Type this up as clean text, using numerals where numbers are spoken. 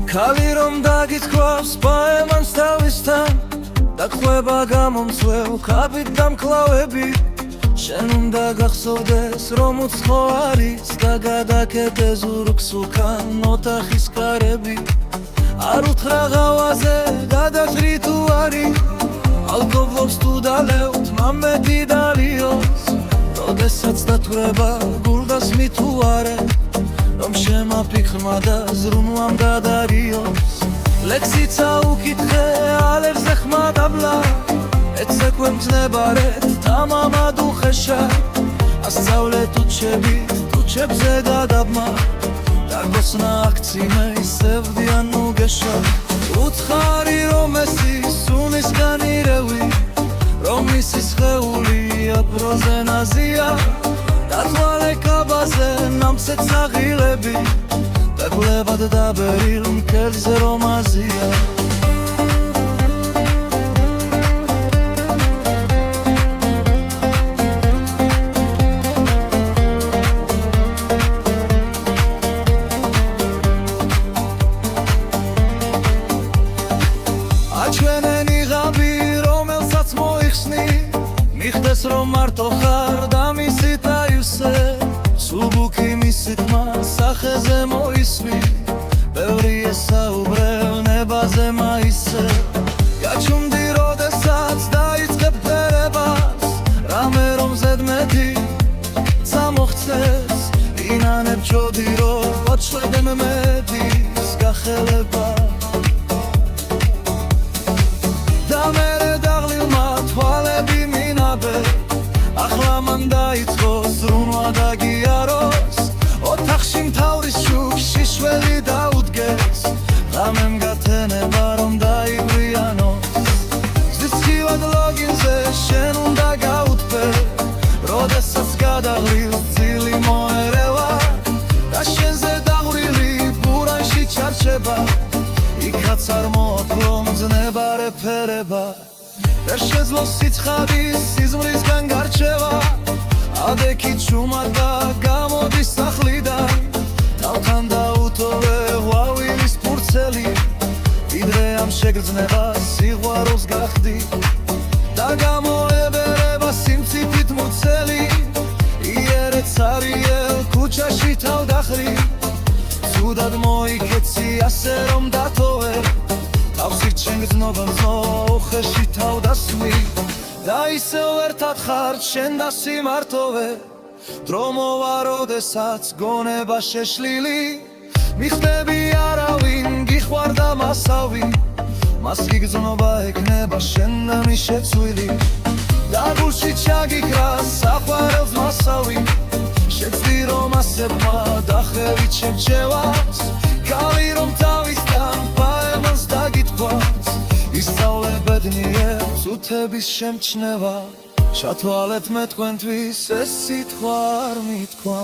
ქალი რომ დაგითქვავს პაემანს თავისთან დაქვება გამომცვლელ ქაბით დამკლავები შენ უნდა გახსოვდეს რომ უცხო არის და გადაკეთე ზურგს უკან ოთახის კარები არ უთხრა ღავაზე გადაჭრი თუ არის ალკოჰოლს თუ დალევთ მამეთი დალიოს როდესაც დათვრება გულდას მithუარე რომ შემაფიქრმა და ზრუნვამ გადარიოს ლექსიცა უკითხე ალერზე ხმა დაბლა ეცეკვე მძნებარეთ თამამად უხეშა ასწავლე ტუჩებზე გადაბმა დაგოსნა აქციმე ისევდიან უგეშა უცხარი რომ ესი სუნისგან ირევი რომ მისი სხეული აპროზენაზია დათვალე კაბაზე ნამცეთ საღილები დაგლებად დაბერილ მკერდზე რომ აზია აჩვენენი ღაბი რომელსაც მოიხსნი მიხდეს რომ მარტო ხარ და მისი დაივსე სუბუქი მისი თმა სახეზე მოისვი ბევრი ესაუბრებ ნებაზე მაისე გაჩუმდი როდესაც დაიწყებ ფერებას რამე რომ ზედმეტი წამოხცეს ინანებ ჯოდი რომ ვაჩვენებ მედის გახელება და მერე დაღლილმა თვალები მინაბე ახლა მან დაიწყო ზრუნვა და გიაროს ოთახში მთავრის შუქში შველი დაუდგეს ღამემ გათენება რომ დაიბრიანოს ზისქივად ლოგინზე შენ უნდა გაუთბე როდესაც გადაღლილ ძილი მოერევა და შენზე დაღვრილი ბურანში ჩარჩება იქაც არ მოაკლო მძნებარე ფერება ვერ შეძლო სიცხადის სიზმრისგან გარჩევა ადექი ჩუმად და გამოდის სახლიდან თავთან დაუთოვე ღვავილის ფურცელი ვიდრე ამ შეგრძნებას სიყვარულს გახდი და გამოებერება სიმციფით მუცელი იერე ცარიელ ქუჩაში თავ დახრი ცუდად მოიქეცი ასე რომ დათოვე თავსით შენ გრძნობამო უხეში თავ დასვი და ისევ ერთად ხარ შენ და სიმართოვე დრო მოვა როდესაც გონება შეშლილი მიხდები არავინ გიხვარდა მასავი მას გიგრძნობა ეკნება შენ და მის შეცვლილი და გულში ჩაგიქრა საყვარელს მასავი შეცდი რომ ასებმა დახევით შემჩევას ქალი რომ თავისთან პაემანს დაგითქვას ისწავლე ბედნიერს უთების შემჩნევა ჩათვალეთ მე თქვენთვის ეს სიტყვა არ მithქვა